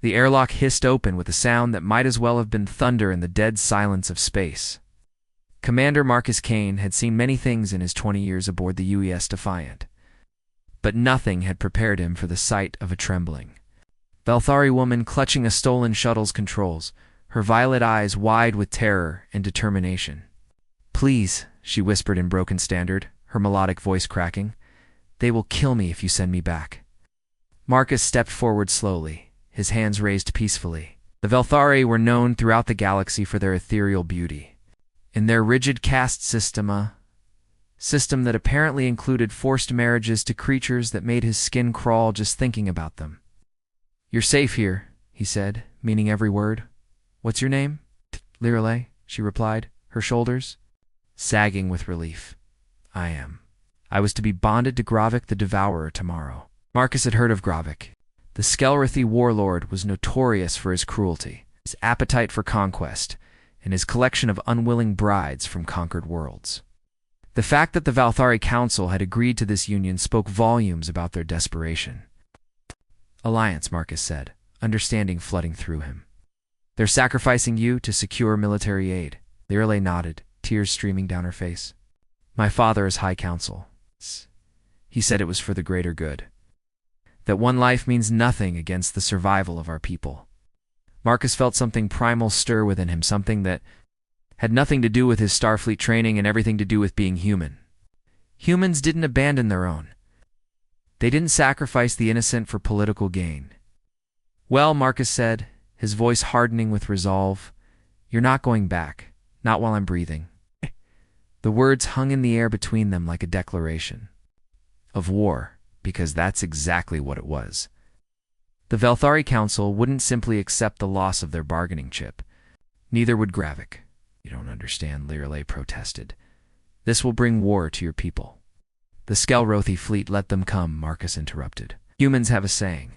The airlock hissed open with a sound that might as well have been thunder in the dead silence of space. Commander Marcus Kane had seen many things in his 20 years aboard the UES Defiant, but nothing had prepared him for the sight of a trembling Valthari woman clutching a stolen shuttle's controls, her violet eyes wide with terror and determination. "Please," she whispered in broken standard, her melodic voice cracking. "They will kill me if you send me back." Marcus stepped forward slowly, his hands raised peacefully. The Valthari were known throughout the galaxy for their ethereal beauty. In their rigid caste system that apparently included forced marriages to creatures that made his skin crawl just thinking about them. "You're safe here," he said, meaning every word. "What's your name?" "Lirelei," she replied, her shoulders sagging with relief. I was to be bonded to Gravik the Devourer tomorrow." Marcus had heard of Gravik. The Skelrithi warlord was notorious for his cruelty, his appetite for conquest, and his collection of unwilling brides from conquered worlds. The fact that the Valthari Council had agreed to this union spoke volumes about their desperation. "Alliance," Marcus said, understanding flooding through him. "They're sacrificing you to secure military aid." Lirelei nodded, tears streaming down her face. "My father is High Council. He said it was for the greater good. That one life means nothing against the survival of our people." Marcus felt something primal stir within him, something that had nothing to do with his Starfleet training and everything to do with being human. Humans didn't abandon their own. They didn't sacrifice the innocent for political gain. "Well," Marcus said, his voice hardening with resolve, "you're not going back, not while I'm breathing." The words hung in the air between them like a declaration of war, because that's exactly what it was. The Valthari Council wouldn't simply accept the loss of their bargaining chip. Neither would Gravik. "You don't understand," Lirelei protested. "This will bring war to your people." "The Skelrothi fleet let them come," Marcus interrupted. "Humans have a saying.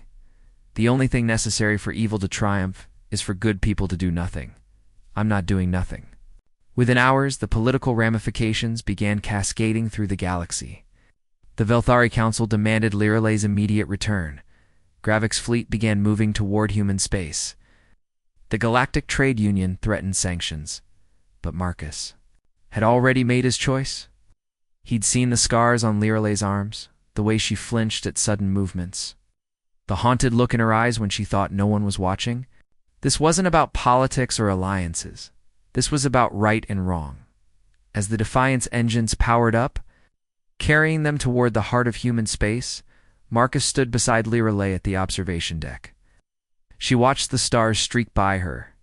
The only thing necessary for evil to triumph is for good people to do nothing. I'm not doing nothing." Within hours, the political ramifications began cascading through the galaxy. The Valthari Council demanded Lirelei's immediate return. Gravik's fleet began moving toward human space. The Galactic Trade Union threatened sanctions. But Marcus had already made his choice. He'd seen the scars on Lirelei's arms, the way she flinched at sudden movements, the haunted look in her eyes when she thought no one was watching. This wasn't about politics or alliances. This was about right and wrong. As the Defiant's engines powered up, carrying them toward the heart of human space, Marcus stood beside Lirelei at the observation deck. She watched the stars streak by her,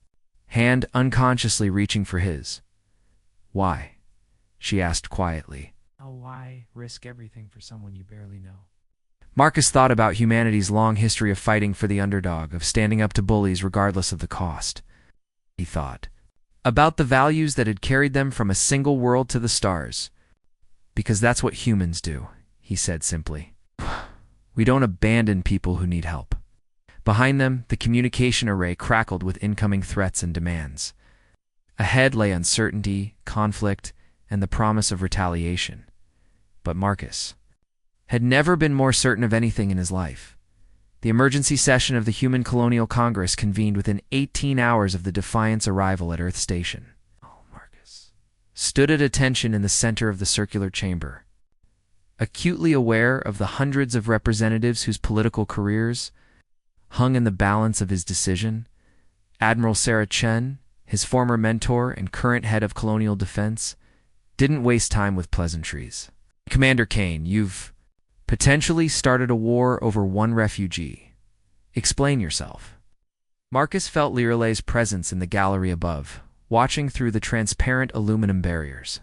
hand unconsciously reaching for his. "Why?" she asked quietly. "Oh, why risk everything for someone you barely know?" Marcus thought about humanity's long history of fighting for the underdog, of standing up to bullies regardless of the cost. He thought about the values that had carried them from a single world to the stars. "Because that's what humans do," he said simply. "We don't abandon people who need help." Behind them, the communication array crackled with incoming threats and demands. Ahead lay uncertainty, conflict, and the promise of retaliation. But Marcus had never been more certain of anything in his life. The emergency session of the Human Colonial Congress convened within 18 hours of the Defiant's arrival at Earth Station. Marcus stood at attention in the center of the circular chamber, acutely aware of the hundreds of representatives whose political careers hung in the balance of his decision. Admiral Sarah Chen, his former mentor and current head of colonial defense, didn't waste time with pleasantries. "Commander Kane, you've potentially started a war over one refugee. Explain yourself." Marcus felt Lirelei's presence in the gallery above, watching through the transparent aluminum barriers.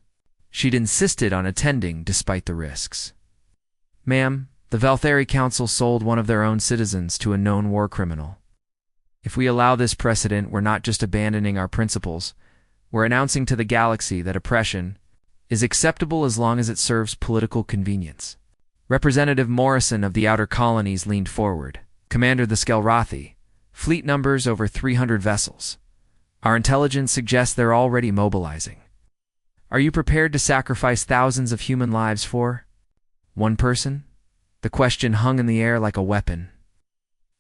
She'd insisted on attending despite the risks. "Ma'am, the Valthari Council sold one of their own citizens to a known war criminal. If we allow this precedent, we're not just abandoning our principles, we're announcing to the galaxy that oppression is acceptable as long as it serves political convenience." Representative Morrison of the Outer Colonies leaned forward. "Commander, the Skelrothi, fleet numbers over 300 vessels. Our intelligence suggests they're already mobilizing. Are you prepared to sacrifice thousands of human lives for one person?" The question hung in the air like a weapon.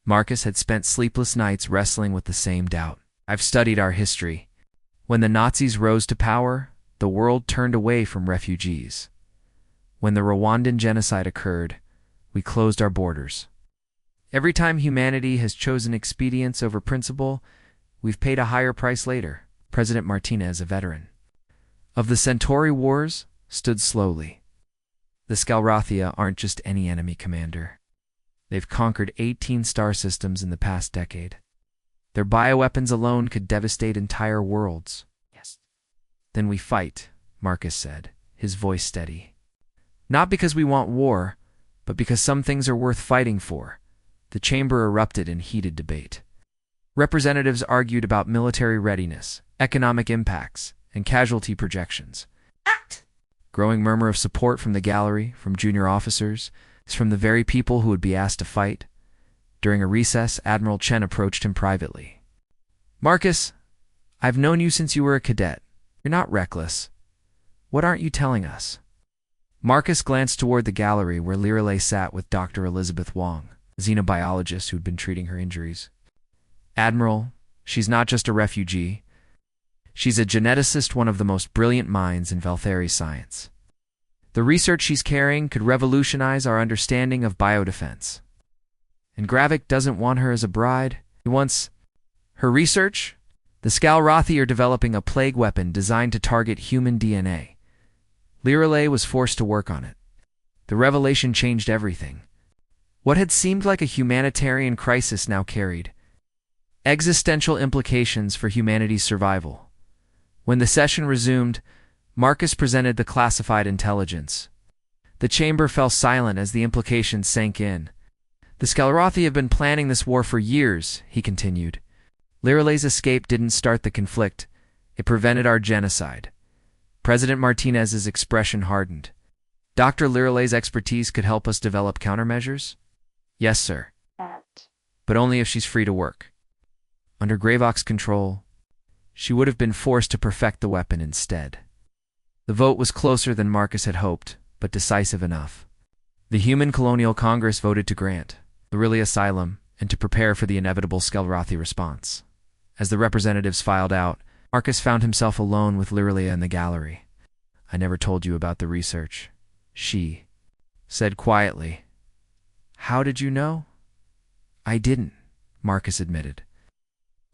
Marcus had spent sleepless nights wrestling with the same doubt. I've studied our history. When the Nazis rose to power, the world turned away from refugees. When the Rwandan genocide occurred, we closed our borders. Every time humanity has chosen expedience over principle, we've paid a higher price later. President Martinez, a veteran of the Centauri Wars, stood slowly. The Scalrathia aren't just any enemy, Commander. They've conquered 18 star systems in the past decade. Their bioweapons alone could devastate entire worlds. Yes. Then we fight, Marcus said, his voice steady. Not because we want war, but because some things are worth fighting for. The chamber erupted in heated debate. Representatives argued about military readiness, economic impacts, and casualty projections. Growing murmur of support from the gallery, from junior officers, from the very people who would be asked to fight. During a recess, Admiral Chen approached him privately. Marcus, I've known you since you were a cadet. You're not reckless. What aren't you telling us? Marcus glanced toward the gallery where Lirelei sat with Dr. Elizabeth Wong, a xenobiologist who'd been treating her injuries. Admiral, she's not just a refugee. She's a geneticist, one of the most brilliant minds in Valtheri science. The research she's carrying could revolutionize our understanding of biodefense. And Gravik doesn't want her as a bride. He wants her research. The Scalrathi are developing a plague weapon designed to target human DNA. Lirelei was forced to work on it. The revelation changed everything. What had seemed like a humanitarian crisis now carried existential implications for humanity's survival. When the session resumed, Marcus presented the classified intelligence. The chamber fell silent as the implications sank in. The Scalrathi have been planning this war for years, he continued. Lirelei's escape didn't start the conflict. It prevented our genocide. President Martinez's expression hardened. Dr. Lirelei's expertise could help us develop countermeasures? Yes, sir. But only if she's free to work. Under Gravok's control, she would have been forced to perfect the weapon instead. The vote was closer than Marcus had hoped, but decisive enough. The Human Colonial Congress voted to grant Lirelei asylum and to prepare for the inevitable Scalrathi response. As the representatives filed out, Marcus found himself alone with Lirelei in the gallery. I never told you about the research, she said quietly. How did you know? I didn't, Marcus admitted.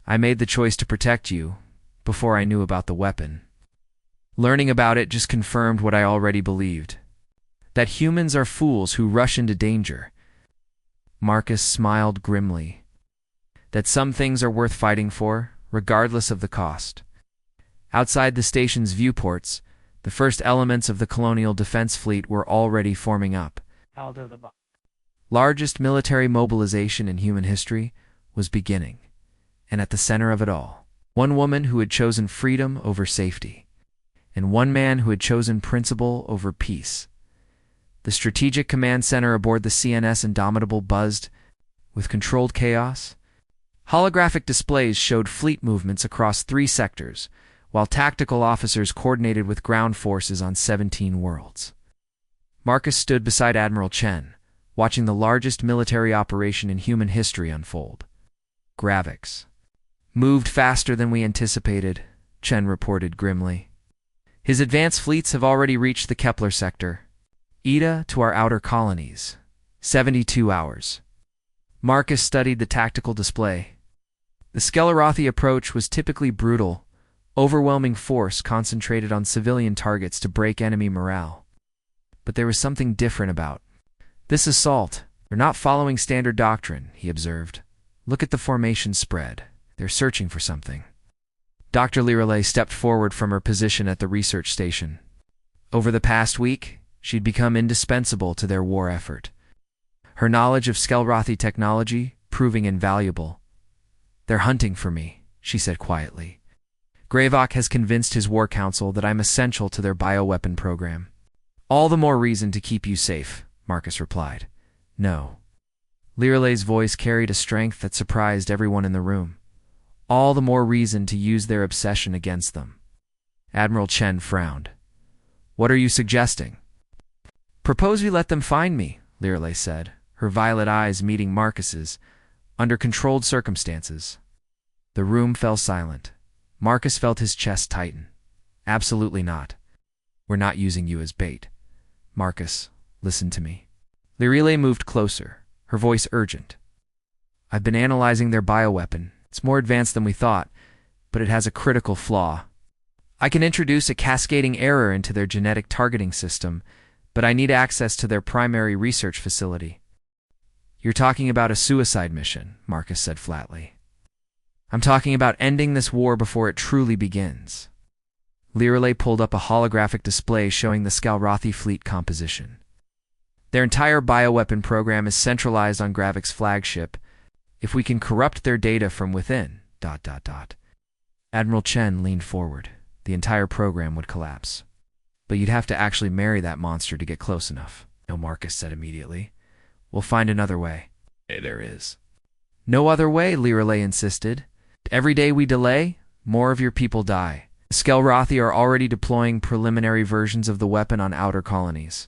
I made the choice to protect you before I knew about the weapon. Learning about it just confirmed what I already believed. That humans are fools who rush into danger. Marcus smiled grimly. That some things are worth fighting for, regardless of the cost. Outside the station's viewports, the first elements of the colonial defense fleet were already forming up. Largest military mobilization in human history was beginning. And at the center of it all, one woman who had chosen freedom over safety, and one man who had chosen principle over peace. The strategic command center aboard the CNS Indomitable buzzed with controlled chaos. Holographic displays showed fleet movements across 3 sectors, while tactical officers coordinated with ground forces on 17 worlds. Marcus stood beside Admiral Chen, watching the largest military operation in human history unfold. Gravix moved faster than we anticipated, Chen reported grimly. His advanced fleets have already reached the Kepler sector. Ida to our outer colonies. 72 hours. Marcus studied the tactical display. The Scalrathi approach was typically brutal, overwhelming force concentrated on civilian targets to break enemy morale. But there was something different about this assault. They're not following standard doctrine, he observed. Look at the formation spread. They're searching for something. Dr. Lirelei stepped forward from her position at the research station. Over the past week, she'd become indispensable to their war effort. Her knowledge of Scalrathi technology proving invaluable. They're hunting for me, she said quietly. Gravok has convinced his war council that I'm essential to their bioweapon program. All the more reason to keep you safe, Marcus replied. No. Lirelei's voice carried a strength that surprised everyone in the room. All the more reason to use their obsession against them. Admiral Chen frowned. What are you suggesting? Propose we let them find me, Lirelei said, her violet eyes meeting Marcus's, under controlled circumstances. The room fell silent. Marcus felt his chest tighten. Absolutely not. We're not using you as bait. Marcus, listen to me. Lirile moved closer, her voice urgent. I've been analyzing their bioweapon. It's more advanced than we thought, but it has a critical flaw. I can introduce a cascading error into their genetic targeting system, but I need access to their primary research facility. You're talking about a suicide mission, Marcus said flatly. I'm talking about ending this war before it truly begins. Lirile pulled up a holographic display showing the Skalrathi fleet composition. Their entire bioweapon program is centralized on Gravik's flagship. If we can corrupt their data from within, ... Admiral Chen leaned forward. The entire program would collapse. But you'd have to actually marry that monster to get close enough. No, Marcus said immediately. We'll find another way. There is. No other way, Lirile insisted. Every day we delay, more of your people die. The Skalrathi are already deploying preliminary versions of the weapon on outer colonies.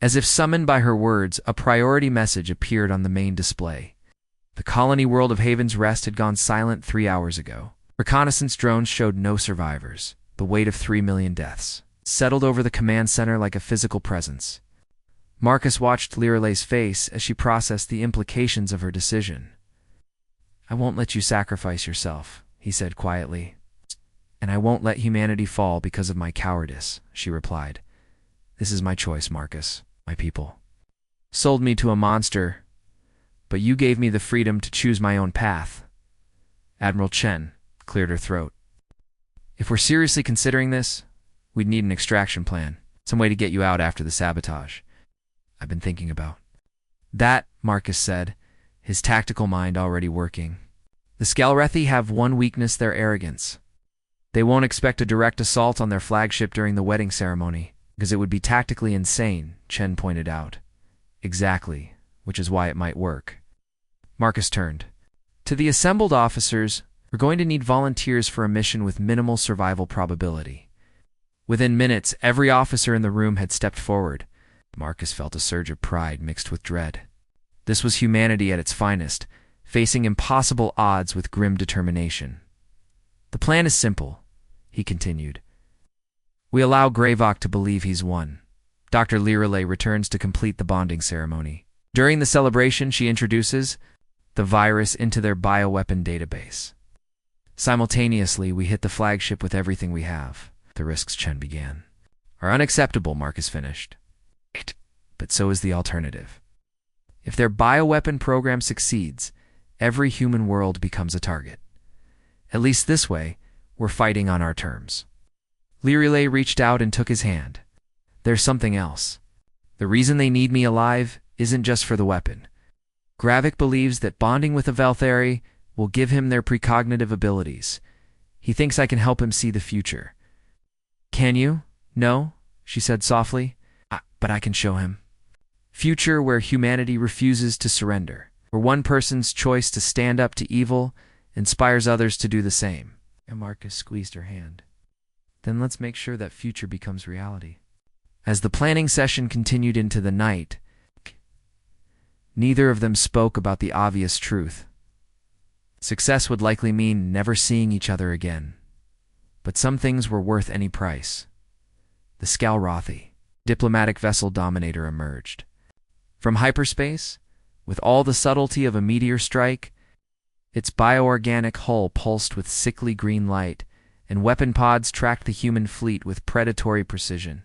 As if summoned by her words, a priority message appeared on the main display. The colony world of Haven's Rest had gone silent 3 hours ago. Reconnaissance drones showed no survivors. The weight of 3 million deaths settled over the command center like a physical presence. Marcus watched Lirile's face as she processed the implications of her decision. I won't let you sacrifice yourself, he said quietly. And I won't let humanity fall because of my cowardice, she replied. This is my choice, Marcus. My people sold me to a monster, but you gave me the freedom to choose my own path. Admiral Chen cleared her throat. If we're seriously considering this, we'd need an extraction plan, some way to get you out after the sabotage. I've been thinking about that, Marcus said, his tactical mind already working. The Skalrathi have one weakness, their arrogance. They won't expect a direct assault on their flagship during the wedding ceremony, because it would be tactically insane, Chen pointed out. Exactly, which is why it might work. Marcus turned. To the assembled officers, we're going to need volunteers for a mission with minimal survival probability. Within minutes, every officer in the room had stepped forward. Marcus felt a surge of pride mixed with dread. This was humanity at its finest, facing impossible odds with grim determination. The plan is simple, he continued. We allow Gravok to believe he's won. Dr. Lirile returns to complete the bonding ceremony. During the celebration, she introduces the virus into their bioweapon database. Simultaneously, we hit the flagship with everything we have. The risks, Chen began, are unacceptable, Marcus finished. But so is the alternative. If their bioweapon program succeeds, every human world becomes a target. At least this way, we're fighting on our terms. Lirile reached out and took his hand. There's something else. The reason they need me alive isn't just for the weapon. Gravik believes that bonding with a Valtheri will give him their precognitive abilities. He thinks I can help him see the future. Can you? No, she said softly. But I can show him. Future where humanity refuses to surrender, where one person's choice to stand up to evil inspires others to do the same. And Marcus squeezed her hand. Then let's make sure that future becomes reality. As the planning session continued into the night, neither of them spoke about the obvious truth. Success would likely mean never seeing each other again. But some things were worth any price. The Skalrathi, diplomatic vessel dominator, emerged. From hyperspace, with all the subtlety of a meteor strike, its bioorganic hull pulsed with sickly green light, and weapon pods tracked the human fleet with predatory precision.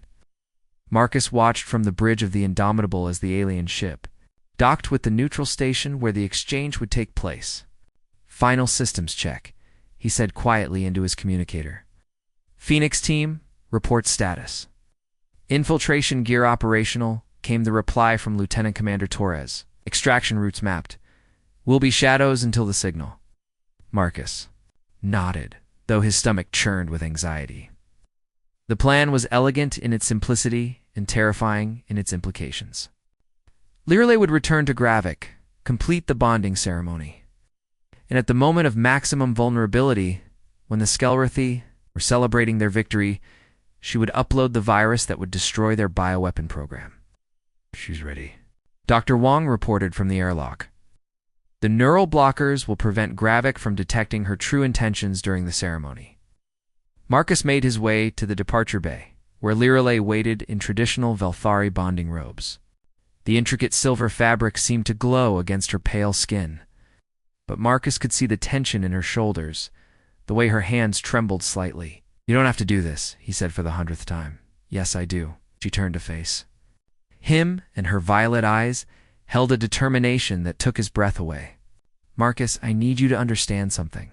Marcus watched from the bridge of the Indomitable as the alien ship docked with the neutral station where the exchange would take place. Final systems check, he said quietly into his communicator. Phoenix team, report status. Infiltration gear operational, came the reply from Lieutenant Commander Torres. Extraction routes mapped. We'll be shadows until the signal. Marcus nodded, though his stomach churned with anxiety. The plan was elegant in its simplicity and terrifying in its implications. Lirile would return to Gravik, complete the bonding ceremony. And at the moment of maximum vulnerability, when the Skalrathi were celebrating their victory, she would upload the virus that would destroy their bioweapon program. She's ready. Dr. Wong reported from the airlock. The neural blockers will prevent BlackHFY from detecting her true intentions during the ceremony. Marcus made his way to the departure bay, where Lirelei waited in traditional Velthari bonding robes. The intricate silver fabric seemed to glow against her pale skin, but Marcus could see the tension in her shoulders, the way her hands trembled slightly. "You don't have to do this," he said for the 100th time. "Yes, I do." She turned to face him, and her violet eyes held a determination that took his breath away. "Marcus, I need you to understand something.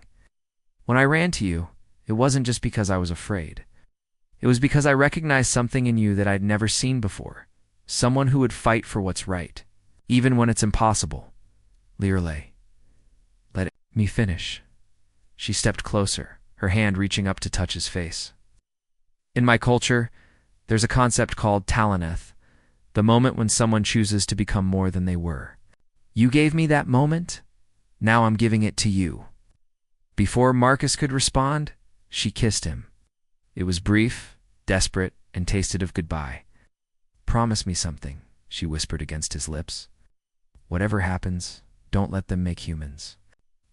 When I ran to you, it wasn't just because I was afraid. It was because I recognized something in you that I'd never seen before. Someone who would fight for what's right, even when it's impossible." "Lirelei, let me finish." She stepped closer, her hand reaching up to touch his face. "In my culture, there's a concept called Talaneth, the moment when someone chooses to become more than they were. You gave me that moment, now I'm giving it to you." Before Marcus could respond, she kissed him. It was brief, desperate, and tasted of goodbye. "Promise me something," she whispered against his lips. "Whatever happens, don't let them make humans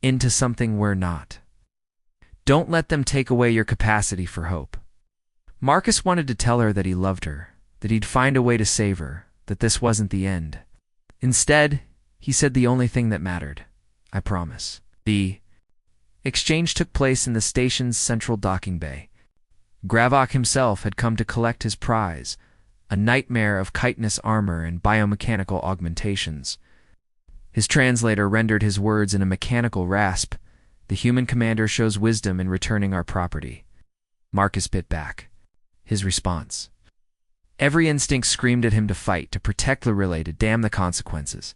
into something we're not. Don't let them take away your capacity for hope." Marcus wanted to tell her that he loved her, that he'd find a way to save her, that this wasn't the end. Instead, he said the only thing that mattered: "I promise." The exchange took place in the station's central docking bay. BlackHFY himself had come to collect his prize, a nightmare of chitinous armor and biomechanical augmentations. His translator rendered his words in a mechanical rasp. "The human commander shows wisdom in returning our property." Marcus bit back. His response. Every instinct screamed at him to fight, to protect Lirelei, to damn the consequences.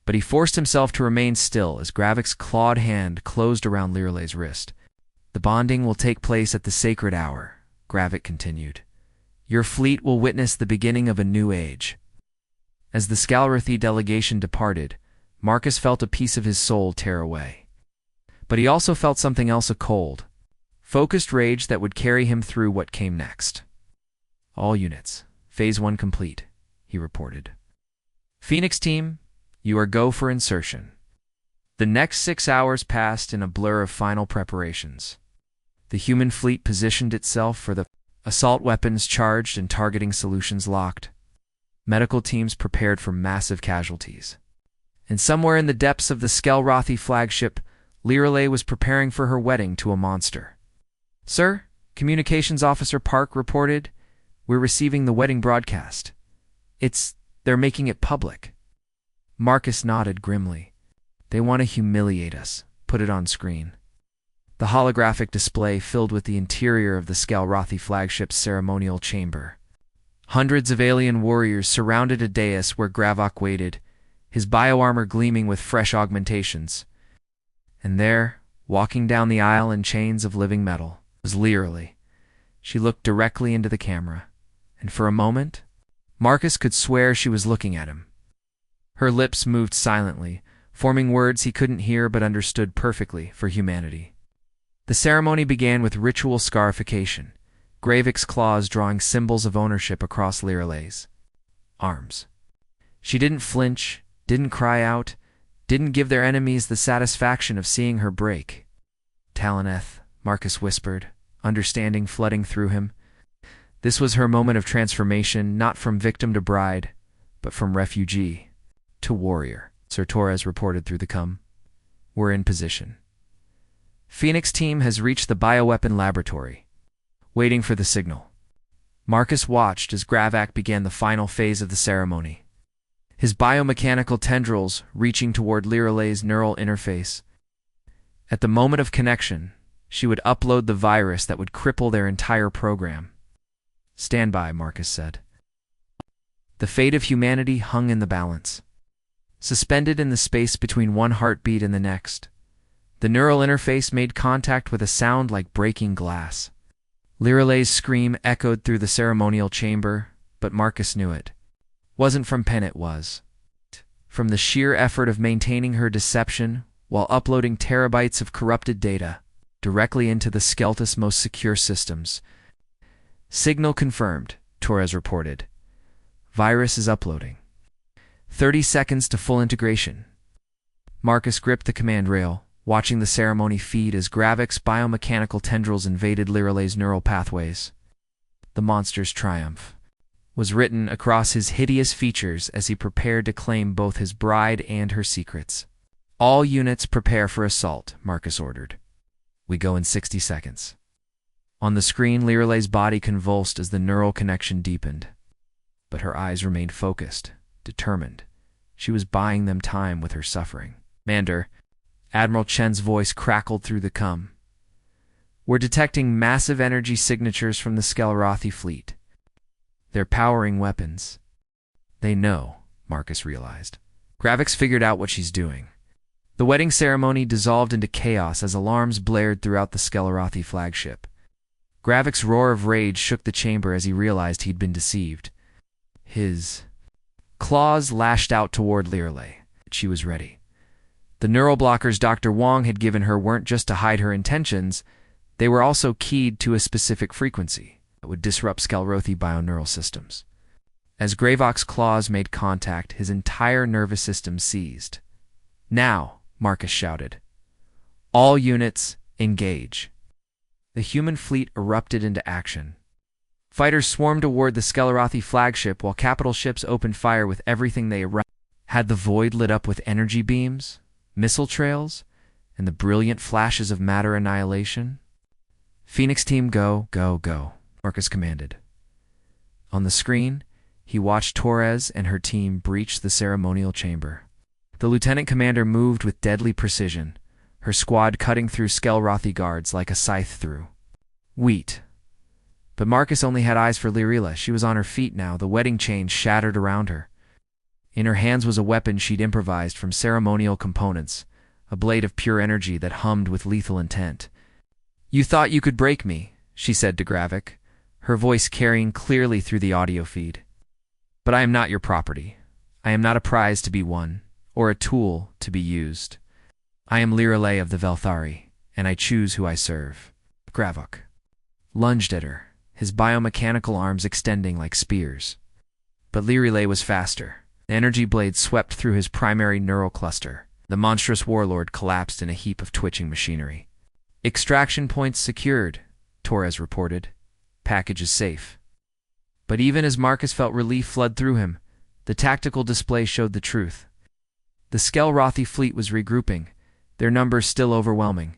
But he forced himself to remain still as BlackHFY's clawed hand closed around Lirelei's wrist. "The bonding will take place at the sacred hour," BlackHFY continued. "Your fleet will witness the beginning of a new age." As the Scalrathi delegation departed, Marcus felt a piece of his soul tear away. But he also felt something else, a cold, focused rage that would carry him through what came next. "All units, Phase 1 complete," he reported. "Phoenix team, you are go for insertion." The next 6 hours passed in a blur of final preparations. The human fleet positioned itself for the assault, weapons charged and targeting solutions locked. Medical teams prepared for massive casualties. And somewhere in the depths of the Scalrathi flagship, Lirelei was preparing for her wedding to a monster. "Sir," Communications Officer Park reported, "we're receiving the wedding broadcast. They're making it public." Marcus nodded grimly. "They want to humiliate us, put it on screen." The holographic display filled with the interior of the Scalrathi flagship's ceremonial chamber. Hundreds of alien warriors surrounded a dais where BlackHFY waited, his bioarmor gleaming with fresh augmentations. And there, walking down the aisle in chains of living metal, was Lirelei. She looked directly into the camera, and for a moment, Marcus could swear she was looking at him. Her lips moved silently, forming words he couldn't hear but understood perfectly for humanity. The ceremony began with ritual scarification, BlackHFY's claws drawing symbols of ownership across Lirelei's arms. She didn't flinch, didn't cry out, didn't give their enemies the satisfaction of seeing her break. "Talaneth," Marcus whispered, understanding flooding through him. This was her moment of transformation, not from victim to bride, but from refugee to warrior. Sir Torres reported through the com. "We're in position. Phoenix team has reached the bioweapon laboratory, waiting for the signal." Marcus watched as BlackHFY began the final phase of the ceremony, his biomechanical tendrils reaching toward Lirelei's neural interface. At the moment of connection, she would upload the virus that would cripple their entire program. "Stand by," Marcus said. The fate of humanity hung in the balance. Suspended in the space between one heartbeat and the next, the neural interface made contact with a sound like breaking glass. Lirelei's scream echoed through the ceremonial chamber, but Marcus knew it wasn't from Pen, it was from the sheer effort of maintaining her deception while uploading terabytes of corrupted data directly into the Skeltus' most secure systems. "Signal confirmed," Torres reported. "Virus is uploading. 30 seconds to full integration." Marcus gripped the command rail, watching the ceremony feed as Gravik's biomechanical tendrils invaded Lyrile's neural pathways. The monster's triumph was written across his hideous features as he prepared to claim both his bride and her secrets. All units prepare for assault, Marcus ordered. We go in 60 seconds. On the screen, Lyrile's body convulsed as the neural connection deepened. But her eyes remained focused, determined. She was buying them time with her suffering. Commander, Admiral Chen's voice crackled through the cum. We're detecting massive energy signatures from the Skelrothi fleet. They're powering weapons. They know, Marcus realized. Gravik's figured out what she's doing. The wedding ceremony dissolved into chaos as alarms blared throughout the Skelrothi flagship. Gravik's roar of rage shook the chamber as he realized he'd been deceived. His claws lashed out toward Lyrile. She was ready. The neural blockers Dr. Wong had given her weren't just to hide her intentions, they were also keyed to a specific frequency that would disrupt Skelrothi bioneural systems. As Gravok's claws made contact, his entire nervous system seized. Now, Marcus shouted. All units, engage. The human fleet erupted into action. Fighters swarmed toward the Skelrothi flagship while capital ships opened fire with everything they had. The void lit up with energy beams, missile trails, and the brilliant flashes of matter annihilation. Phoenix team, go, go, go, Marcus commanded. On the screen, he watched Torres and her team breach the ceremonial chamber. The lieutenant commander moved with deadly precision, her squad cutting through Skelrothi guards like a scythe through wheat. But Marcus only had eyes for Lyrile. She was on her feet now, the wedding chain shattered around her. In her hands was a weapon she'd improvised from ceremonial components, a blade of pure energy that hummed with lethal intent. You thought you could break me, she said to Gravik, her voice carrying clearly through the audio feed. But I am not your property. I am not a prize to be won, or a tool to be used. I am Lyrile of the Velthari, and I choose who I serve. Gravik lunged at her, his biomechanical arms extending like spears. But Lyrile was faster. The energy blade swept through his primary neural cluster. The monstrous warlord collapsed in a heap of twitching machinery. Extraction points secured, Torres reported. Package is safe. But even as Marcus felt relief flood through him, the tactical display showed the truth. The Skelrothi fleet was regrouping, their numbers still overwhelming.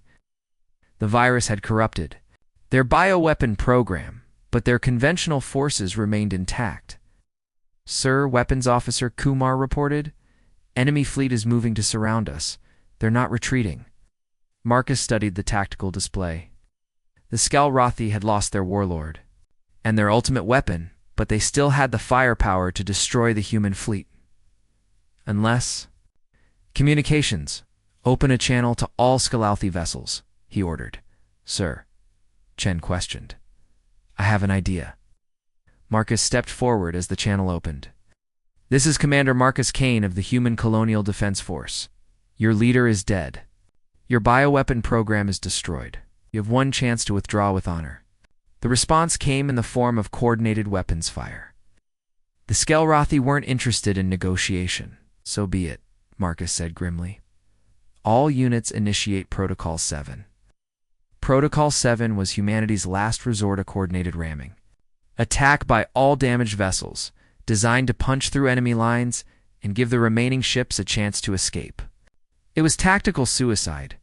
The virus had corrupted their bioweapon program, but their conventional forces remained intact. Sir, Weapons Officer Kumar reported, enemy fleet is moving to surround us. They're not retreating. Marcus studied the tactical display. The Skelrothi had lost their warlord and their ultimate weapon, but they still had the firepower to destroy the human fleet. Unless... Communications. Open a channel to all Skelrothi vessels, he ordered. Sir, Chen questioned. I have an idea. Marcus stepped forward as the channel opened. This is Commander Marcus Kane of the Human Colonial Defense Force. Your leader is dead. Your bioweapon program is destroyed. You have one chance to withdraw with honor. The response came in the form of coordinated weapons fire. The Skelrothi weren't interested in negotiation. So be it, Marcus said grimly. All units initiate Protocol 7. Protocol 7 was humanity's last resort of coordinated ramming. Attack by all damaged vessels, designed to punch through enemy lines and give the remaining ships a chance to escape. It was tactical suicide,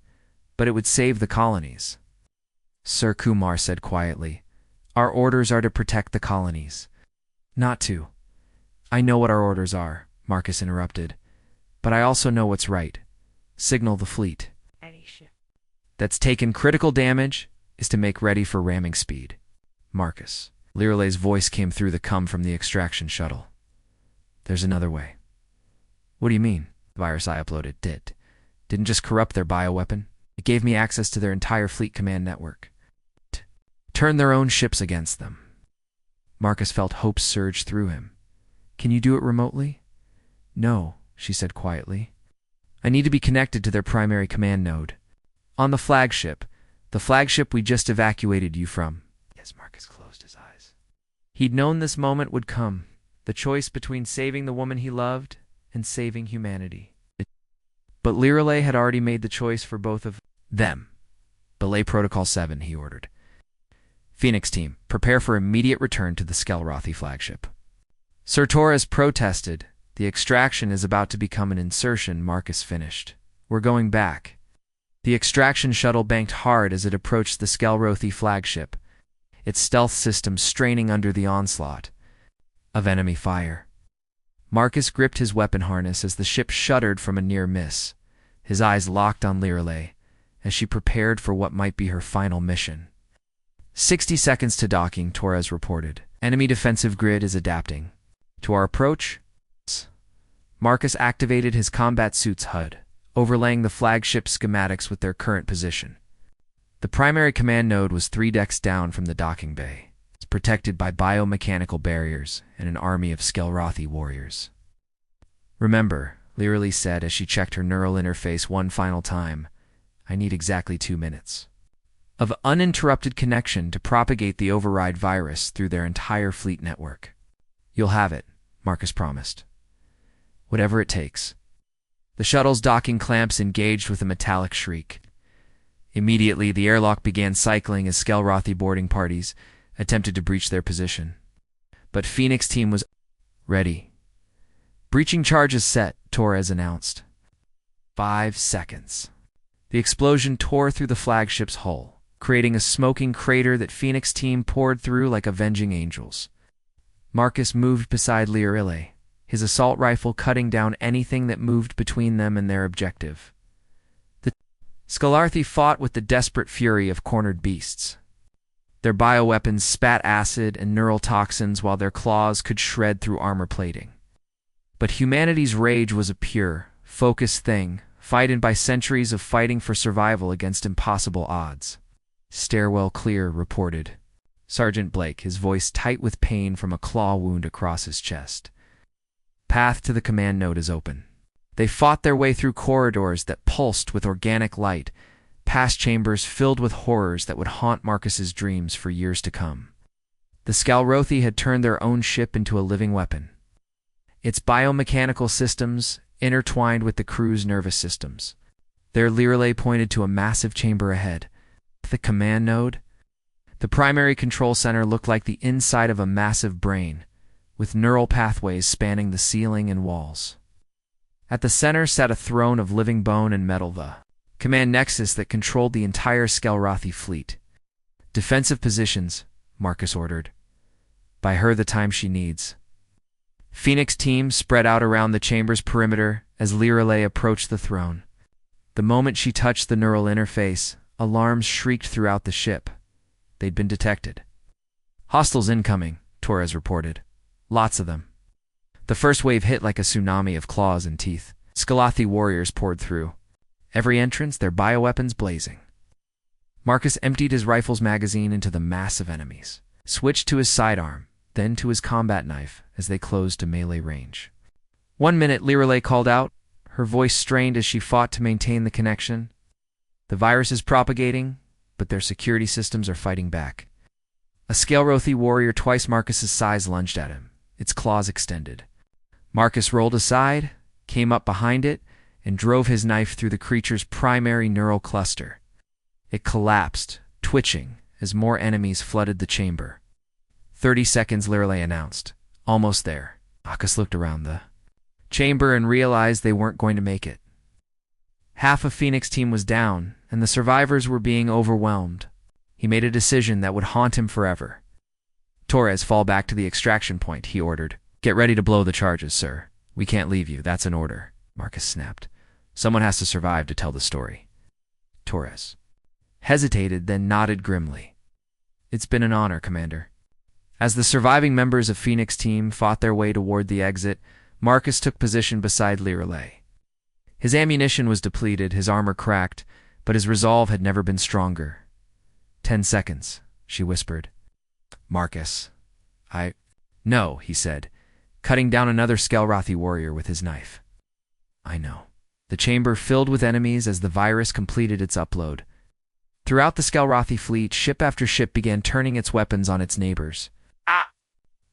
but it would save the colonies. Sir Kumar said quietly, our orders are to protect the colonies. Not to. I know what our orders are, Marcus interrupted, but I also know what's right. Signal the fleet. Any ship That's taken critical damage is to make ready for ramming speed. Marcus. Lyrile's voice came through the cum from the extraction shuttle. There's another way. What do you mean? The virus I uploaded didn't just corrupt their bioweapon. It gave me access to their entire fleet command network. Turn their own ships against them. Marcus felt hope surge through him. Can you do it remotely? No, she said quietly. I need to be connected to their primary command node. On the flagship we just evacuated you from. Yes, Marcus closed his eyes. He'd known this moment would come, the choice between saving the woman he loved and saving humanity. But Lirelay had already made the choice for both of them. Belay Protocol 7, he ordered. Phoenix team, prepare for immediate return to the Skelrothi flagship. Sir Torres protested. The extraction is about to become an insertion, Marcus finished. We're going back. The extraction shuttle banked hard as it approached the Skelrothi flagship, its stealth system straining under the onslaught of enemy fire. Marcus gripped his weapon harness as the ship shuddered from a near miss, his eyes locked on Lirelay as she prepared for what might be her final mission. 60 seconds to docking, Torres reported. Enemy defensive grid is adapting to our approach. Marcus activated his combat suit's HUD, overlaying the flagship schematics with their current position. The primary command node was 3 decks down from the docking bay, protected by biomechanical barriers and an army of Skelrothi warriors. Remember, Lirelay said as she checked her neural interface one final time, I need exactly 2 minutes of uninterrupted connection to propagate the override virus through their entire fleet network. You'll have it, Marcus promised. Whatever it takes. The shuttle's docking clamps engaged with a metallic shriek. Immediately, the airlock began cycling as Skelrothi boarding parties attempted to breach their position. But Phoenix team was ready. Breaching charges set, Torres announced. 5 seconds. The explosion tore through the flagship's hull, creating a smoking crater that Phoenix team poured through like avenging angels. Marcus moved beside Lirelay, his assault rifle cutting down anything that moved between them and their objective. The Skelrothi fought with the desperate fury of cornered beasts. Their bioweapons spat acid and neural toxins while their claws could shred through armor plating. But humanity's rage was a pure, focused thing, fighted by centuries of fighting for survival against impossible odds. Stairwell clear, reported Sergeant Blake, his voice tight with pain from a claw wound across his chest. Path to the command node is open. They fought their way through corridors that pulsed with organic light, past chambers filled with horrors that would haunt Marcus's dreams for years to come. The Skelrothi had turned their own ship into a living weapon. Its biomechanical systems intertwined with the crew's nervous systems. Their Lirelay pointed to a massive chamber ahead. The command node? The primary control center looked like the inside of a massive brain, with neural pathways spanning the ceiling and walls. At the center sat a throne of living bone and metal, the command nexus that controlled the entire Skelrothi fleet. Defensive positions, Marcus ordered. Buy her the time she needs. Phoenix team spread out around the chamber's perimeter as Lirelay approached the throne. The moment she touched the neural interface, alarms shrieked throughout the ship. They'd been detected. Hostiles incoming, Torres reported. Lots of them. The first wave hit like a tsunami of claws and teeth. Skelrothi warriors poured through. Every entrance, their bioweapons blazing. Marcus emptied his rifle's magazine into the mass of enemies, switched to his sidearm, then to his combat knife as they closed to melee range. 1 minute, Lirelay called out, her voice strained as she fought to maintain the connection. The virus is propagating, but their security systems are fighting back. A Skelrothi warrior twice Marcus's size lunged at him, its claws extended. Marcus rolled aside, came up behind it, and drove his knife through the creature's primary neural cluster. It collapsed, twitching, as more enemies flooded the chamber. 30 seconds, Lirelay announced. Almost there. Marcus looked around the chamber and realized they weren't going to make it. Half of Phoenix team was down, and the survivors were being overwhelmed. He made a decision that would haunt him forever. Torres, fall back to the extraction point, he ordered. Get ready to blow the charges, sir. We can't leave you, that's an order, Marcus snapped. Someone has to survive to tell the story. Torres hesitated, then nodded grimly. It's been an honor, Commander. As the surviving members of Phoenix team fought their way toward the exit, Marcus took position beside Lirelay. His ammunition was depleted, his armor cracked, but his resolve had never been stronger. 10 seconds, she whispered. Marcus, No, he said, cutting down another Skelrothi warrior with his knife. I know. The chamber filled with enemies as the virus completed its upload. Throughout the Skelrothi fleet, ship after ship began turning its weapons on its neighbors.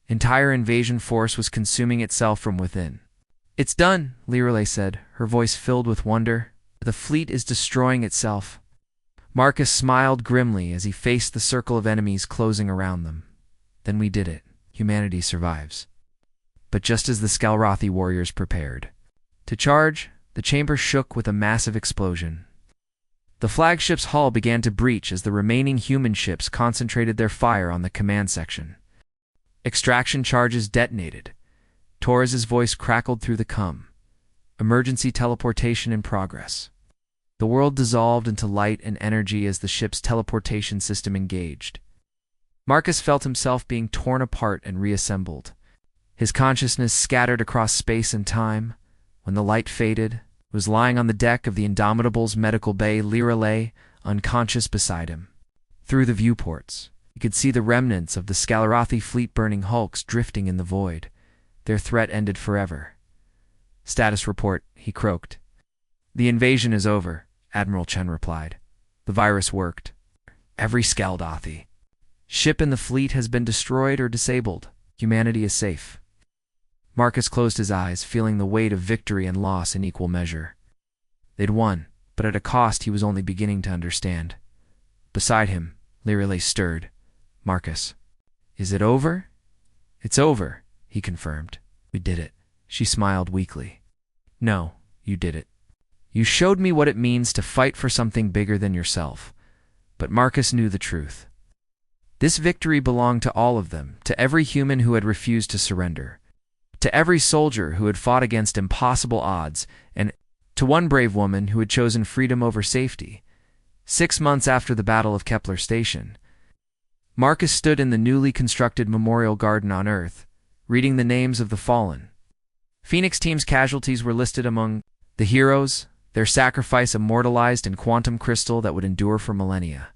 Entire invasion force was consuming itself from within. It's done, Lirelay said, her voice filled with wonder. The fleet is destroying itself. Marcus smiled grimly as he faced the circle of enemies closing around them. Then we did it. Humanity survives. But just as the Skalrothi warriors prepared to charge, the chamber shook with a massive explosion. The flagship's hull began to breach as the remaining human ships concentrated their fire on the command section. Extraction charges detonated. Torres's voice crackled through the cum. Emergency teleportation in progress. The world dissolved into light and energy as the ship's teleportation system engaged. Marcus felt himself being torn apart and reassembled. His consciousness scattered across space and time. When the light faded, he was lying on the deck of the Indomitable's medical bay, Lirelay, unconscious beside him. Through the viewports, he could see the remnants of the Skalrothi fleet-burning hulks drifting in the void. Their threat ended forever. Status report, he croaked. The invasion is over, Admiral Chen replied. The virus worked. Every Skalrothi ship in the fleet has been destroyed or disabled. Humanity is safe. Marcus closed his eyes, feeling the weight of victory and loss in equal measure. They'd won, but at a cost he was only beginning to understand. Beside him, Lirelay stirred. Marcus. Is it over? It's over, he confirmed. We did it. She smiled weakly. No, you did it. You showed me what it means to fight for something bigger than yourself. But Marcus knew the truth. This victory belonged to all of them, to every human who had refused to surrender, to every soldier who had fought against impossible odds, and to one brave woman who had chosen freedom over safety. 6 months after the Battle of Kepler Station, Marcus stood in the newly constructed memorial garden on Earth, reading the names of the fallen. Phoenix Team's casualties were listed among the heroes, their sacrifice immortalized in quantum crystal that would endure for millennia.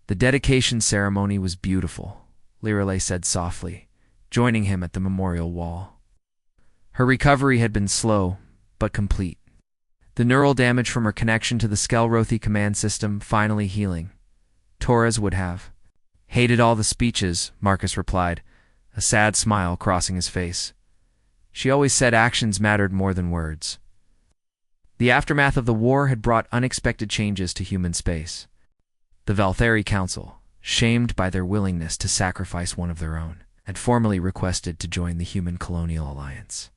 The dedication ceremony was beautiful, Lirelay said softly, joining him at the memorial wall. Her recovery had been slow, but complete. The neural damage from her connection to the Skalrothi command system finally healing. Torres would have hated all the speeches, Marcus replied, a sad smile crossing his face. She always said actions mattered more than words. The aftermath of the war had brought unexpected changes to human space. The Valtheri Council, shamed by their willingness to sacrifice one of their own, had formally requested to join the Human Colonial Alliance.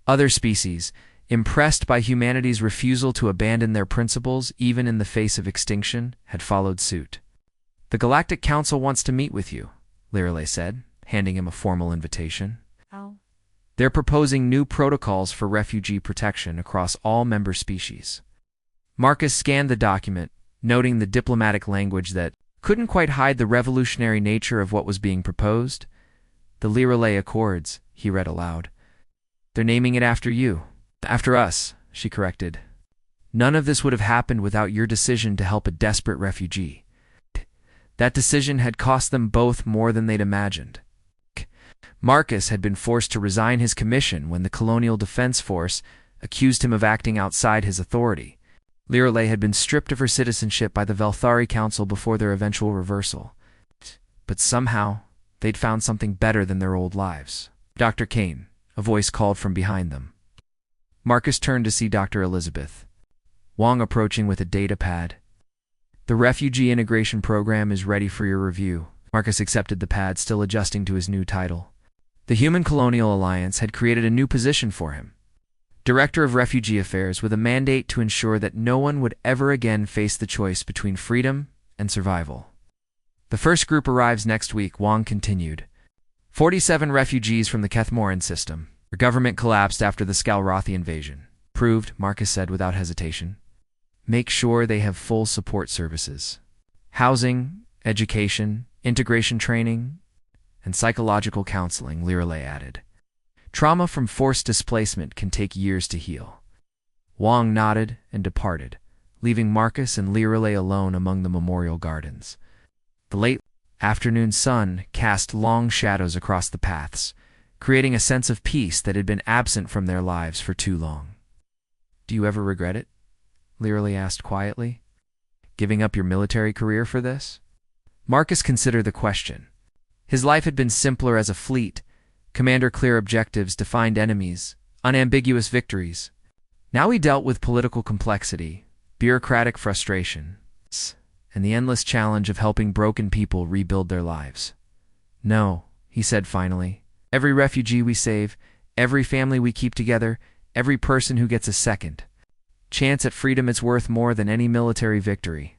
Other species, impressed by humanity's refusal to abandon their principles even in the face of extinction, had followed suit. The Galactic Council wants to meet with you, Lirelay said, handing him a formal invitation. How? They're proposing new protocols for refugee protection across all member species. Marcus scanned the document, noting the diplomatic language that couldn't quite hide the revolutionary nature of what was being proposed. The Lirelay Accords, he read aloud. They're naming it after you. After us, she corrected. None of this would have happened without your decision to help a desperate refugee. That decision had cost them both more than they'd imagined. Marcus had been forced to resign his commission when the Colonial Defense Force accused him of acting outside his authority. Lirelay had been stripped of her citizenship by the Valthari Council before their eventual reversal. But somehow, they'd found something better than their old lives. Dr. Kane, a voice called from behind them. Marcus turned to see Dr. Elizabeth. Wong approaching with a data pad. The Refugee Integration Program is ready for your review. Marcus accepted the pad, still adjusting to his new title. The Human Colonial Alliance had created a new position for him. Director of Refugee Affairs, with a mandate to ensure that no one would ever again face the choice between freedom and survival. The first group arrives next week, Wong continued. 47 refugees from the Kethmoran system. Their government collapsed after the Skalrothi invasion. Proved, Marcus said without hesitation. Make sure they have full support services. Housing, education, integration training, and psychological counseling, Lirelay added. Trauma from forced displacement can take years to heal. Wong nodded and departed, leaving Marcus and Lirelay alone among the memorial gardens. The late afternoon sun cast long shadows across the paths, creating a sense of peace that had been absent from their lives for too long. Do you ever regret it? Lirelay asked quietly. Giving up your military career for this? Marcus considered the question. His life had been simpler as a fleet, commander clear objectives, defined enemies, unambiguous victories. Now he dealt with political complexity, bureaucratic frustration, and the endless challenge of helping broken people rebuild their lives. No, he said finally, every refugee we save, every family we keep together, every person who gets a second chance at freedom is worth more than any military victory.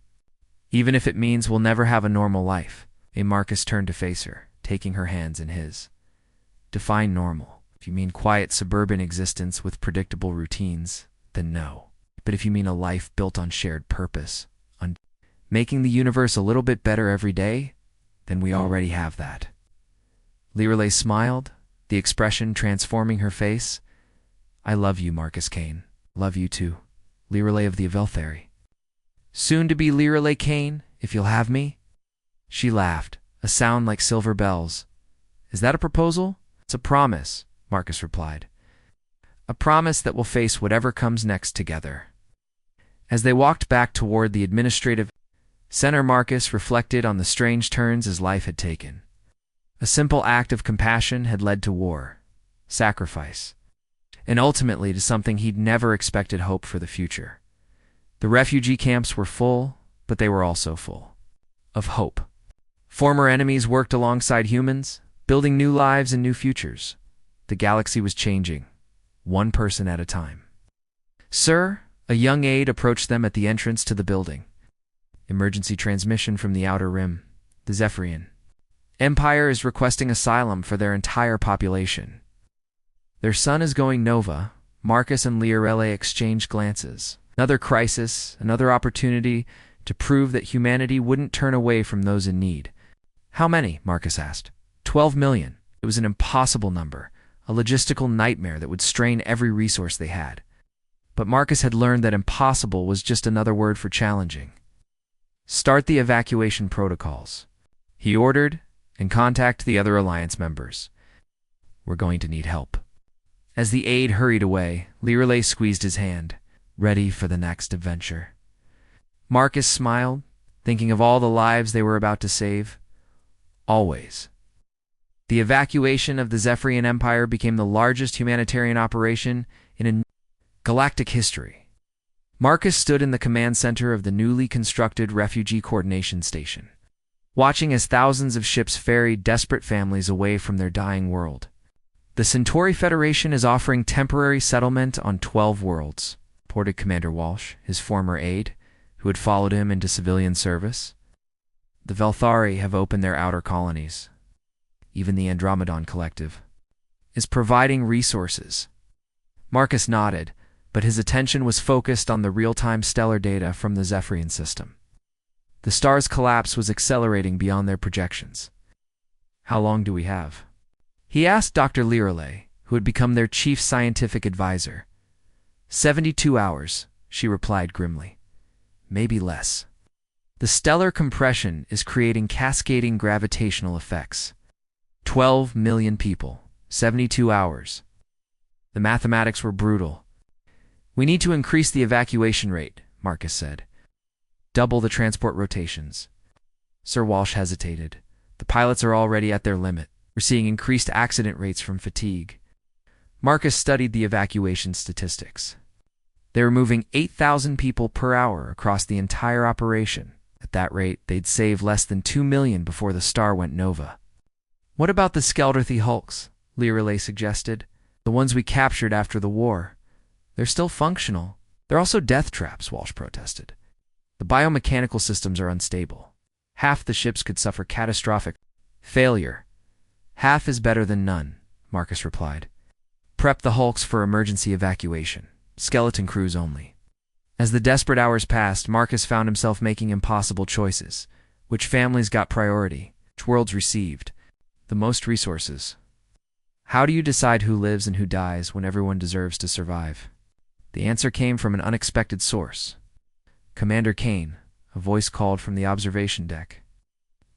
Even if it means we'll never have a normal life. Marcus turned to face her, taking her hands in his. Define normal. If you mean quiet suburban existence with predictable routines, then no. But if you mean a life built on shared purpose, on making the universe a little bit better every day, then we already have that. Lirelei smiled, the expression transforming her face. I love you, Marcus Kane. Love you too. Lirelei of the Aveltheri. Soon to be Lirelei Kane, if you'll have me. She laughed, a sound like silver bells. Is that a proposal? It's a promise, Marcus replied. A promise that we'll face whatever comes next together. As they walked back toward the administrative center, Marcus reflected on the strange turns his life had taken. A simple act of compassion had led to war, sacrifice, and ultimately to something he'd never expected: hope for the future. The refugee camps were full, but they were also full of hope. Former enemies worked alongside humans, building new lives and new futures. The galaxy was changing, one person at a time. Sir, a young aide approached them at the entrance to the building. Emergency transmission from the Outer Rim. The Zephyrian Empire is requesting asylum for their entire population. Their sun is going nova. Marcus and Lirelei exchanged glances. Another crisis, another opportunity to prove that humanity wouldn't turn away from those in need. How many? Marcus asked. 12 million. It was an impossible number, a logistical nightmare that would strain every resource they had. But Marcus had learned that impossible was just another word for challenging. Start the evacuation protocols, he ordered, and contact the other Alliance members. We're going to need help. As the aide hurried away, Lirelei squeezed his hand, ready for the next adventure. Marcus smiled, thinking of all the lives they were about to save. Always. The evacuation of the Zephyrian Empire became the largest humanitarian operation in galactic history. Marcus stood in the command center of the newly constructed Refugee Coordination Station, watching as thousands of ships ferried desperate families away from their dying world. The Centauri Federation is offering temporary settlement on 12 worlds, reported Commander Walsh, his former aide, who had followed him into civilian service. The Velthari have opened their outer colonies. Even the Andromedon Collective is providing resources. Marcus nodded, but his attention was focused on the real-time stellar data from the Zephyrian system. The star's collapse was accelerating beyond their projections. How long do we have? He asked Dr. Lirelei, who had become their chief scientific advisor. 72 hours, she replied grimly. Maybe less. The stellar compression is creating cascading gravitational effects. 12 million people, 72 hours. The mathematics were brutal. We need to increase the evacuation rate, Marcus said. Double the transport rotations. Sir Walsh hesitated. The pilots are already at their limit. We're seeing increased accident rates from fatigue. Marcus studied the evacuation statistics. They were moving 8,000 people per hour across the entire operation. At that rate, they'd save less than 2 million before the star went nova. What about the Skeldrathy hulks? Lirelei suggested. The ones we captured after the war. They're still functional. They're also death traps, Walsh protested. The biomechanical systems are unstable. Half the ships could suffer catastrophic failure. Half is better than none, Marcus replied. Prep the hulks for emergency evacuation. Skeleton crews only. As the desperate hours passed, Marcus found himself making impossible choices. Which families got priority? Which worlds received the most resources? How do you decide who lives and who dies when everyone deserves to survive? The answer came from an unexpected source. Commander Kane, a voice called from the observation deck.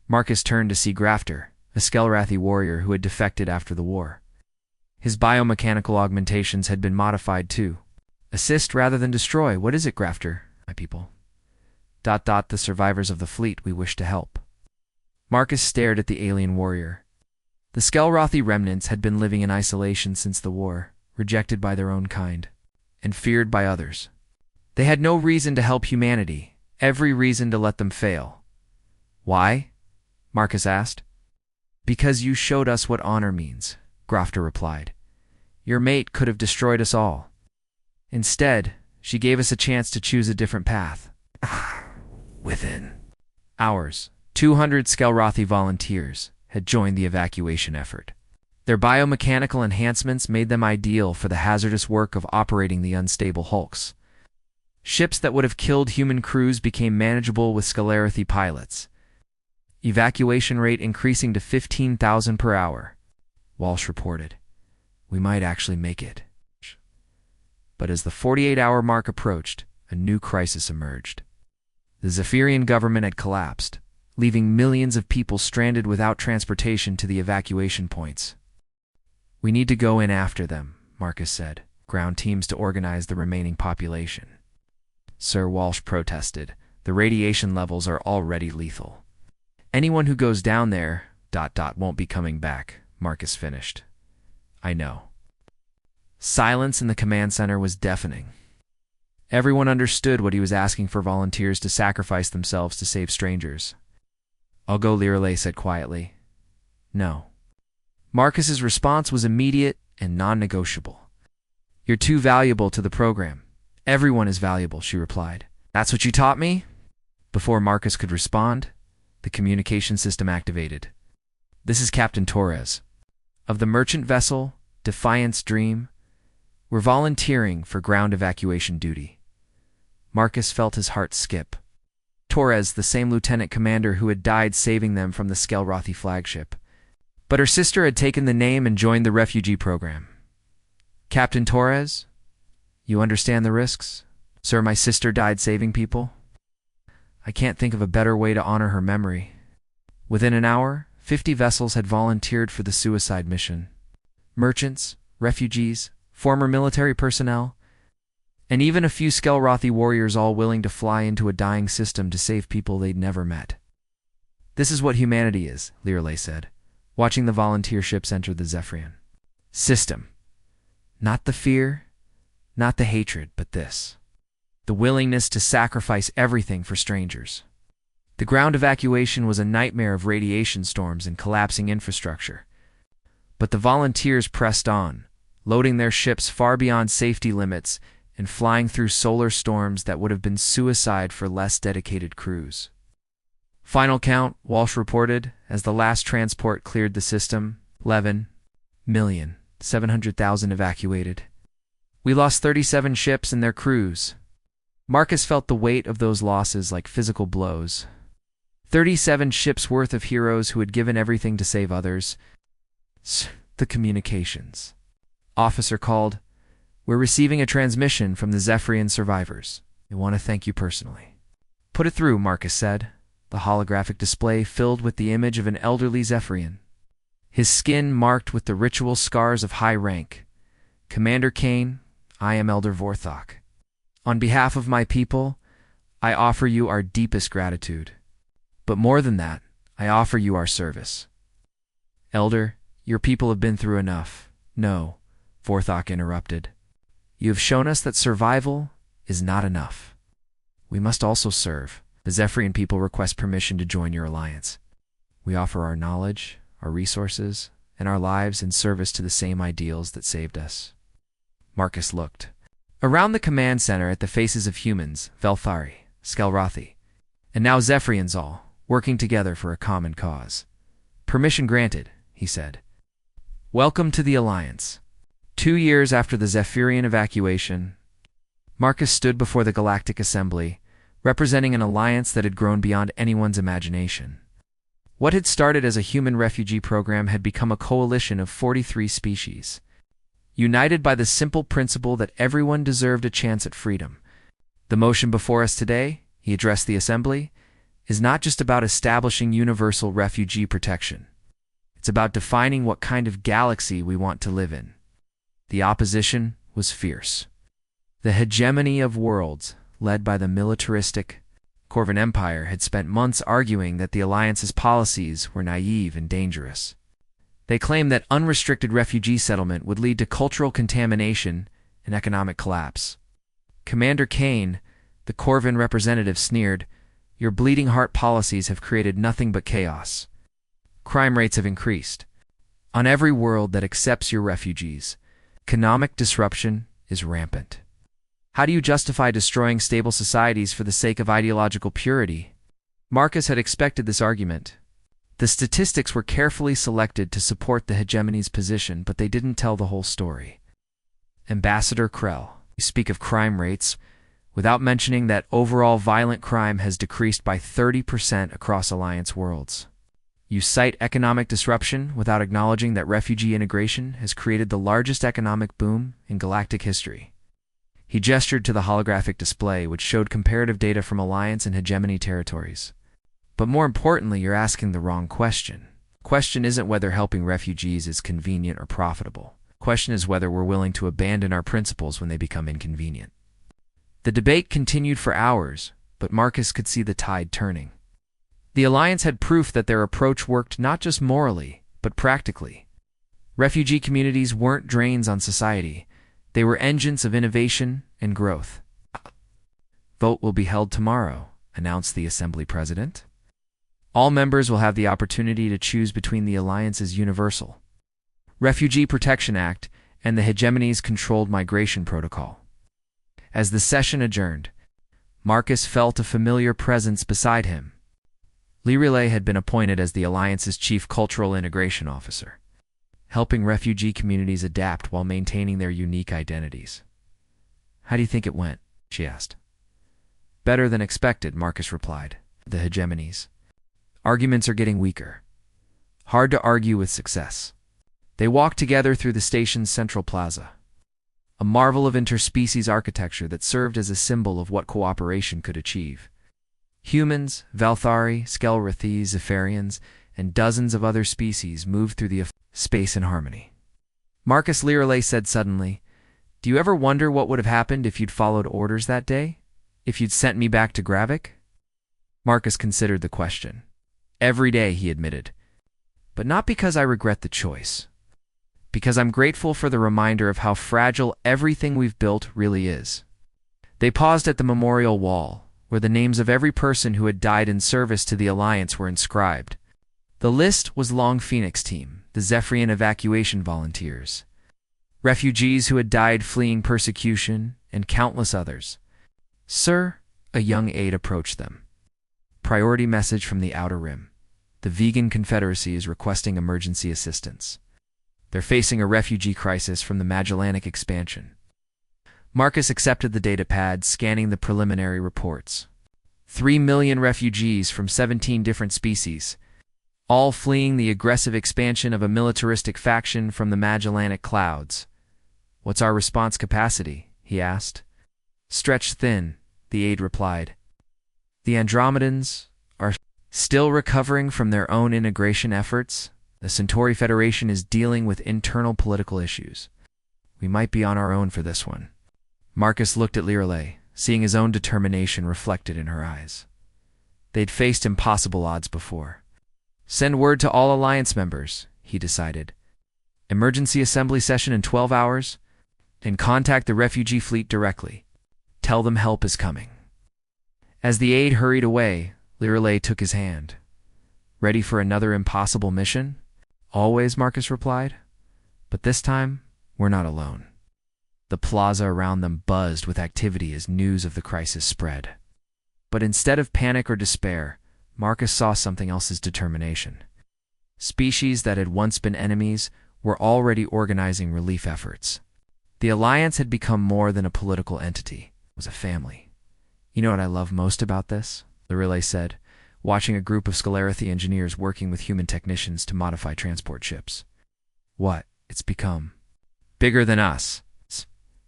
Marcus turned to see Grafter, a Skelrathi warrior who had defected after the war. His biomechanical augmentations had been modified too. Assist rather than destroy. What is it, Grafter? My people. The survivors of the fleet we wish to help. Marcus stared at the alien warrior. The Skelrathi remnants had been living in isolation since the war, rejected by their own kind, and feared by others. They had no reason to help humanity, every reason to let them fail. Why? Marcus asked. Because you showed us what honor means, Grofter replied. Your mate could have destroyed us all. Instead, she gave us a chance to choose a different path. Within hours, 200 Skelrothi volunteers had joined the evacuation effort. Their biomechanical enhancements made them ideal for the hazardous work of operating the unstable hulks. Ships that would have killed human crews became manageable with Skelrothi pilots. Evacuation rate increasing to 15,000 per hour. Walsh reported. We might actually make it. But as the 48-hour mark approached, a new crisis emerged. The Zephyrian government had collapsed, leaving millions of people stranded without transportation to the evacuation points. We need to go in after them, Marcus said, ground teams to organize the remaining population. Sir Walsh protested. The radiation levels are already lethal. Anyone who goes down there, won't be coming back, Marcus finished. I know. Silence in the command center was deafening. Everyone understood what he was asking for volunteers to sacrifice themselves to save strangers. I'll go, Lireley said quietly. No. Marcus's response was immediate and non-negotiable. You're too valuable to the program. Everyone is valuable, she replied. That's what you taught me? Before Marcus could respond, the communication system activated. This is Captain Torres. Of the merchant vessel, Defiance Dream, we're volunteering for ground evacuation duty. Marcus felt his heart skip. Torres, the same lieutenant commander who had died saving them from the Skelrothi flagship. But her sister had taken the name and joined the refugee program. Captain Torres, you understand the risks? Sir, my sister died saving people. I can't think of a better way to honor her memory. Within an hour, 50 vessels had volunteered for the suicide mission. Merchants, refugees, former military personnel, and even a few Skelrothi warriors all willing to fly into a dying system to save people they'd never met. This is what humanity is, Lireley said, watching the volunteer ships enter the Zephyrian system. Not the fear, not the hatred, but this. The willingness to sacrifice everything for strangers. The ground evacuation was a nightmare of radiation storms and collapsing infrastructure. But the volunteers pressed on, loading their ships far beyond safety limits and flying through solar storms that would have been suicide for less dedicated crews. Final count, Walsh reported, as the last transport cleared the system, 11,700,000 evacuated. We lost 37 ships and their crews. Marcus felt the weight of those losses like physical blows. 37 ships worth of heroes who had given everything to save others. The communications officer called. We're receiving a transmission from the Zephyrian survivors. I want to thank you personally. Put it through, Marcus said, the holographic display filled with the image of an elderly Zephyrian. His skin marked with the ritual scars of high rank. Commander Kane, I am Elder Vorthok. On behalf of my people, I offer you our deepest gratitude. But more than that, I offer you our service. Elder, your people have been through enough. No, Vorthok interrupted. You have shown us that survival is not enough. We must also serve. The Zephyrian people request permission to join your alliance. We offer our knowledge, our resources, and our lives in service to the same ideals that saved us. Marcus looked. Around the command center at the faces of humans, Velthari, Skelrothi, and now Zephyrians all, working together for a common cause. Permission granted, he said. Welcome to the Alliance. 2 years after the Zephyrian evacuation, Marcus stood before the Galactic Assembly, representing an alliance that had grown beyond anyone's imagination. What had started as a human refugee program had become a coalition of 43 species. United by the simple principle that everyone deserved a chance at freedom. The motion before us today, he addressed the Assembly, is not just about establishing universal refugee protection. It's about defining what kind of galaxy we want to live in. The opposition was fierce. The hegemony of worlds, led by the militaristic Corvan Empire, had spent months arguing that the Alliance's policies were naive and dangerous. They claimed that unrestricted refugee settlement would lead to cultural contamination and economic collapse. Commander Kane, the Corvin representative, sneered, "Your bleeding heart policies have created nothing but chaos. Crime rates have increased. On every world that accepts your refugees, economic disruption is rampant. How do you justify destroying stable societies for the sake of ideological purity?" Marcus had expected this argument. The statistics were carefully selected to support the hegemony's position, but they didn't tell the whole story. Ambassador Krell, you speak of crime rates, without mentioning that overall violent crime has decreased by 30% across Alliance worlds. You cite economic disruption without acknowledging that refugee integration has created the largest economic boom in galactic history. He gestured to the holographic display, which showed comparative data from Alliance and hegemony territories. But more importantly, you're asking the wrong question. The question isn't whether helping refugees is convenient or profitable. The question is whether we're willing to abandon our principles when they become inconvenient. The debate continued for hours, but Marcus could see the tide turning. The Alliance had proof that their approach worked not just morally, but practically. Refugee communities weren't drains on society. They were engines of innovation and growth. Vote will be held tomorrow, announced the Assembly President. All members will have the opportunity to choose between the Alliance's Universal Refugee Protection Act and the hegemony's Controlled Migration Protocol. As the session adjourned, Marcus felt a familiar presence beside him. Lirelay had been appointed as the Alliance's Chief Cultural Integration Officer, helping refugee communities adapt while maintaining their unique identities. "How do you think it went?" she asked. "Better than expected," Marcus replied. "The hegemonies. Arguments are getting weaker. Hard to argue with success." They walked together through the station's central plaza, a marvel of interspecies architecture that served as a symbol of what cooperation could achieve. Humans, Valthari, Skelrathi, Zephyrians, and dozens of other species moved through the space in harmony. Marcus Lirelay said suddenly, "Do you ever wonder what would have happened if you'd followed orders that day? If you'd sent me back to Gravik?" Marcus considered the question. "Every day," he admitted. "But not because I regret the choice. Because I'm grateful for the reminder of how fragile everything we've built really is." They paused at the memorial wall, where the names of every person who had died in service to the Alliance were inscribed. The list was Long Phoenix Team, the Zephyrian evacuation volunteers, refugees who had died fleeing persecution, and countless others. "Sir," a young aide approached them. "Priority message from the Outer Rim. The Vegan Confederacy is requesting emergency assistance. They're facing a refugee crisis from the Magellanic expansion." Marcus accepted the datapad, scanning the preliminary reports. 3 million refugees from 17 different species, all fleeing the aggressive expansion of a militaristic faction from the Magellanic clouds. "What's our response capacity?" he asked. "Stretched thin," the aide replied. "The Andromedans are still recovering from their own integration efforts. The Centauri Federation is dealing with internal political issues. We might be on our own for this one." Marcus looked at Lirelay, seeing his own determination reflected in her eyes. They'd faced impossible odds before. "Send word to all Alliance members," he decided. "Emergency assembly session in 12 hours, and contact the refugee fleet directly. Tell them help is coming." As the aide hurried away, Lirelay took his hand. "Ready for another impossible mission?" "Always," Marcus replied. "But this time, we're not alone." The plaza around them buzzed with activity as news of the crisis spread. But instead of panic or despair, Marcus saw something else's determination. Species that had once been enemies were already organizing relief efforts. The Alliance had become more than a political entity. It was a family. "You know what I love most about this?" Lirelay said, watching a group of Skelarathi engineers working with human technicians to modify transport ships. "What? It's become bigger than us.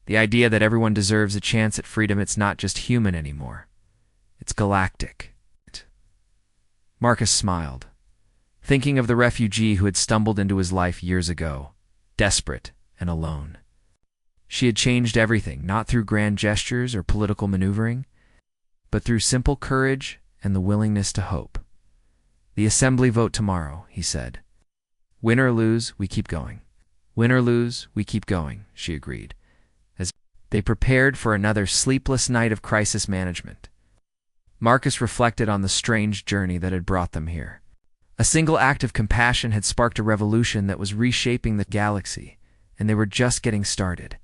The idea that everyone deserves a chance at freedom. It's not just human anymore. It's galactic." Marcus smiled, thinking of the refugee who had stumbled into his life years ago, desperate and alone. She had changed everything, not through grand gestures or political maneuvering, but through simple courage and the willingness to hope. "The assembly vote tomorrow," he said. Win or lose, we keep going. Win or lose, we keep going, she agreed, as they prepared for another sleepless night of crisis management. Marcus reflected on the strange journey that had brought them here. A single act of compassion had sparked a revolution that was reshaping the galaxy, and they were just getting started.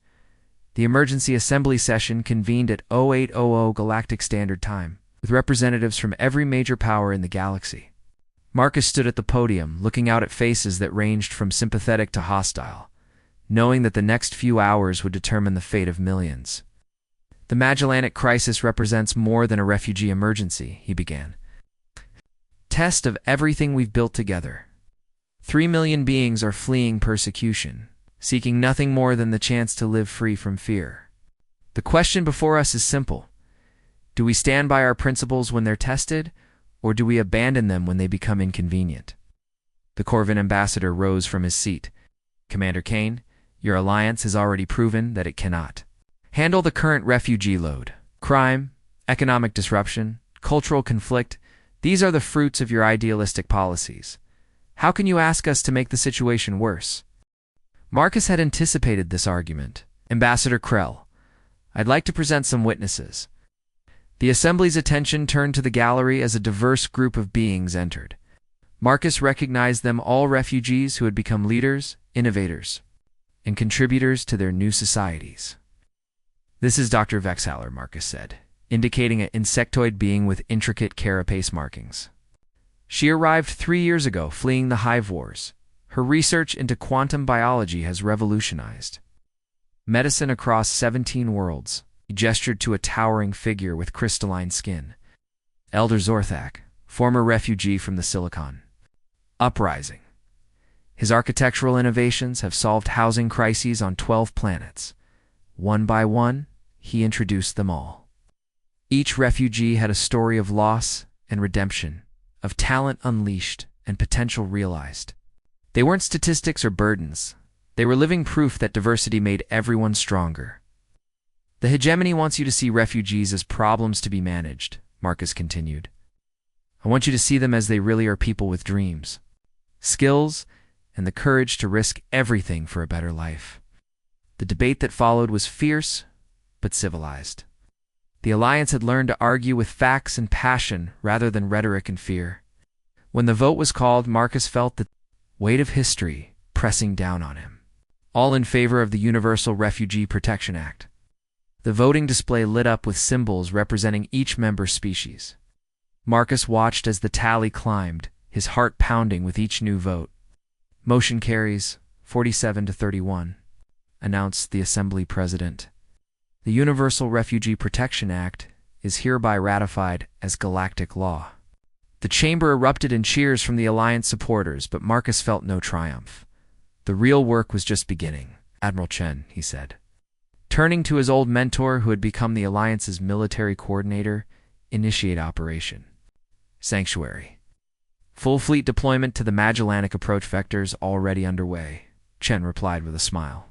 The emergency assembly session convened at 0800 Galactic Standard Time, with representatives from every major power in the galaxy. Marcus stood at the podium, looking out at faces that ranged from sympathetic to hostile, knowing that the next few hours would determine the fate of millions. The Magellanic crisis represents more than a refugee emergency, he began. Test of everything we've built together. 3 million beings are fleeing persecution, seeking nothing more than the chance to live free from fear. The question before us is simple. Do we stand by our principles when they're tested, or do we abandon them when they become inconvenient? The Corvin ambassador rose from his seat. Commander Kane, your alliance has already proven that it cannot handle the current refugee load. Crime, economic disruption, cultural conflict, these are the fruits of your idealistic policies. How can you ask us to make the situation worse? Marcus had anticipated this argument. Ambassador Krell, I'd like to present some witnesses. The assembly's attention turned to the gallery as a diverse group of beings entered. Marcus recognized them all refugees who had become leaders, innovators, and contributors to their new societies. This is Dr. Vexhaler, Marcus said, indicating an insectoid being with intricate carapace markings. She arrived 3 years ago, fleeing the hive wars. Her research into quantum biology has revolutionized medicine across 17 worlds. He gestured to a towering figure with crystalline skin. Elder Zorthak, former refugee from the Silicon Uprising. His architectural innovations have solved housing crises on 12 planets. One by one, he introduced them all. Each refugee had a story of loss and redemption, of talent unleashed and potential realized. They weren't statistics or burdens. They were living proof that diversity made everyone stronger. The hegemony wants you to see refugees as problems to be managed, Marcus continued. I want you to see them as they really are, people with dreams, skills, and the courage to risk everything for a better life. The debate that followed was fierce, but civilized. The alliance had learned to argue with facts and passion rather than rhetoric and fear. When the vote was called, Marcus felt the weight of history pressing down on him. All in favor of the Universal Refugee Protection Act. The voting display lit up with symbols representing each member species. Marcus watched as the tally climbed, his heart pounding with each new vote. Motion carries 47-31, announced the Assembly President. The Universal Refugee Protection Act is hereby ratified as galactic law. The chamber erupted in cheers from the Alliance supporters, but Marcus felt no triumph. The real work was just beginning. Admiral Chen, he said. Turning to his old mentor who had become the Alliance's military coordinator, initiate operation. Sanctuary. Full fleet deployment to the Magellanic approach vectors already underway, Chen replied with a smile.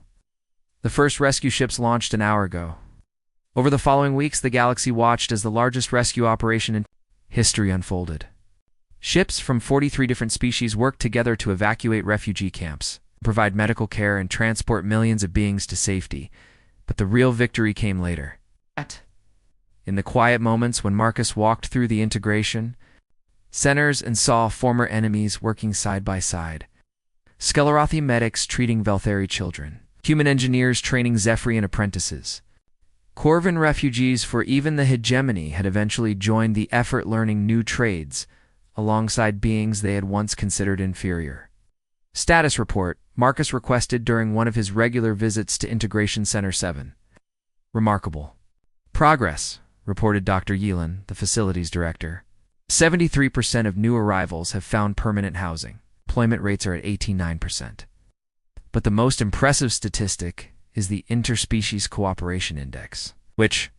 The first rescue ships launched an hour ago. Over the following weeks, the galaxy watched as the largest rescue operation in history unfolded. Ships from 43 different species worked together to evacuate refugee camps, provide medical care, and transport millions of beings to safety. But the real victory came later. In the quiet moments when Marcus walked through the integration centers and saw former enemies working side by side. Skelerathi medics treating Velthari children. Human engineers training Zephyrian apprentices. Corvin refugees for even the hegemony had eventually joined the effort learning new trades alongside beings they had once considered inferior. Status report, Marcus requested during one of his regular visits to Integration Center 7. Remarkable progress, reported Dr. Yelin, the facilities director. 73% of new arrivals have found permanent housing. Employment rates are at 89%. But the most impressive statistic is the Interspecies Cooperation Index, which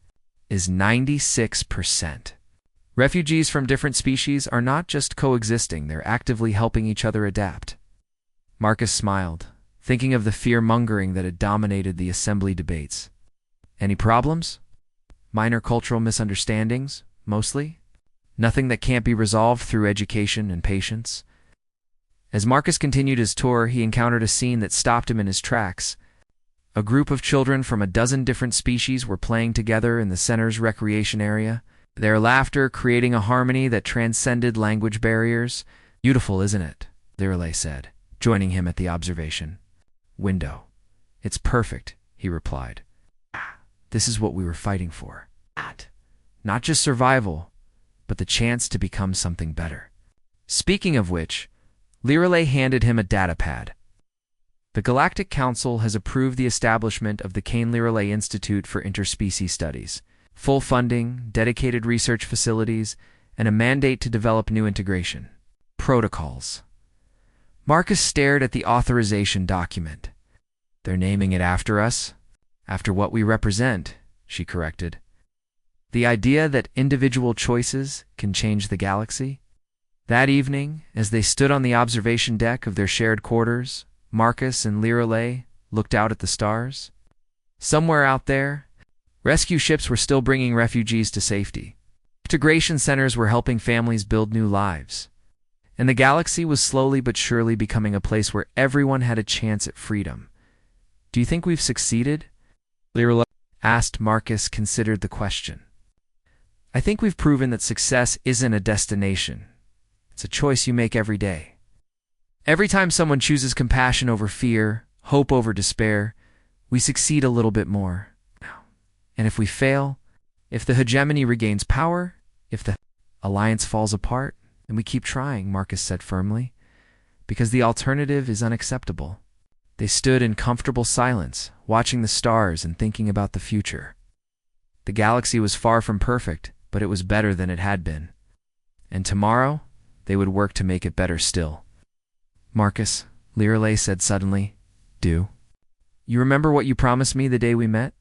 is 96%. Refugees from different species are not just coexisting, they're actively helping each other adapt. Marcus smiled, thinking of the fear-mongering that had dominated the assembly debates. Any problems? Minor cultural misunderstandings, mostly? Nothing that can't be resolved through education and patience? As Marcus continued his tour, he encountered a scene that stopped him in his tracks. A group of children from a dozen different species were playing together in the center's recreation area, their laughter creating a harmony that transcended language barriers. "Beautiful, isn't it?" Lirelei said, joining him at the observation window. "It's perfect," he replied. "This is what we were fighting for. Not just survival, but the chance to become something better." Speaking of which, Lirelei handed him a datapad. The Galactic Council has approved the establishment of the Kane-Lirelei Institute for Interspecies Studies, full funding, dedicated research facilities, and a mandate to develop new integration protocols. Marcus stared at the authorization document. "They're naming it after us? After what we represent," she corrected. "The idea that individual choices can change the galaxy?" That evening, as they stood on the observation deck of their shared quarters, Marcus and Lirelei looked out at the stars. Somewhere out there, rescue ships were still bringing refugees to safety. Integration centers were helping families build new lives. And the galaxy was slowly but surely becoming a place where everyone had a chance at freedom. "Do you think we've succeeded?" Lirelei asked. Marcus considered the question. "I think we've proven that success isn't a destination. It's a choice you make every day. Every time someone chooses compassion over fear, hope over despair, we succeed a little bit more. And if we fail, if the hegemony regains power, if the alliance falls apart, then we keep trying," Marcus said firmly, "because the alternative is unacceptable." They stood in comfortable silence, watching the stars and thinking about the future. The galaxy was far from perfect, but it was better than it had been. And tomorrow, they would work to make it better still. "Marcus," Lirelei said suddenly, "do you remember what you promised me the day we met?"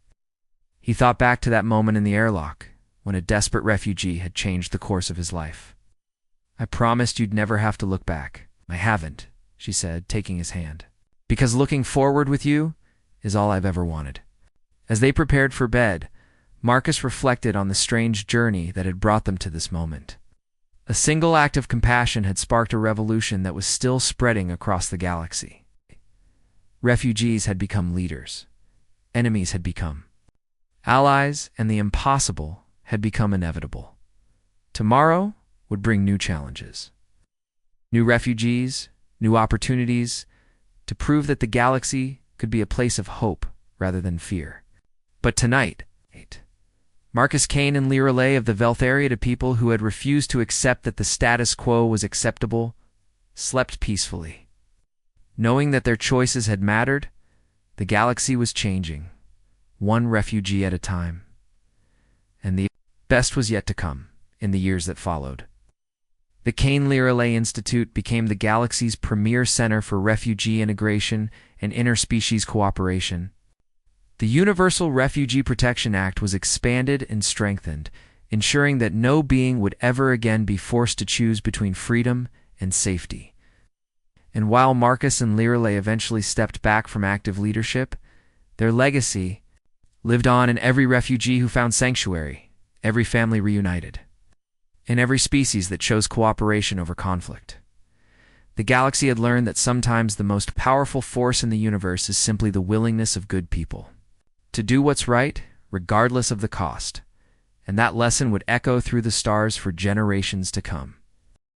He thought back to that moment in the airlock, when a desperate refugee had changed the course of his life. "I promised you'd never have to look back." "I haven't," she said, taking his hand. "Because looking forward with you is all I've ever wanted." As they prepared for bed, Marcus reflected on the strange journey that had brought them to this moment. A single act of compassion had sparked a revolution that was still spreading across the galaxy. Refugees had become leaders. Enemies had become allies, and the impossible had become inevitable. Tomorrow would bring new challenges. New refugees, new opportunities, to prove that the galaxy could be a place of hope rather than fear. But tonight, Marcus Kane and Lirelei of the Velthariad, people who had refused to accept that the status quo was acceptable, slept peacefully. Knowing that their choices had mattered, the galaxy was changing, one refugee at a time. And the best was yet to come in the years that followed. The Kane-Lirelei Institute became the galaxy's premier center for refugee integration and interspecies cooperation. The Universal Refugee Protection Act was expanded and strengthened, ensuring that no being would ever again be forced to choose between freedom and safety. And while Marcus and Lirelei eventually stepped back from active leadership, their legacy lived on in every refugee who found sanctuary, every family reunited, and every species that chose cooperation over conflict. The galaxy had learned that sometimes the most powerful force in the universe is simply the willingness of good people to do what's right, regardless of the cost, and that lesson would echo through the stars for generations to come.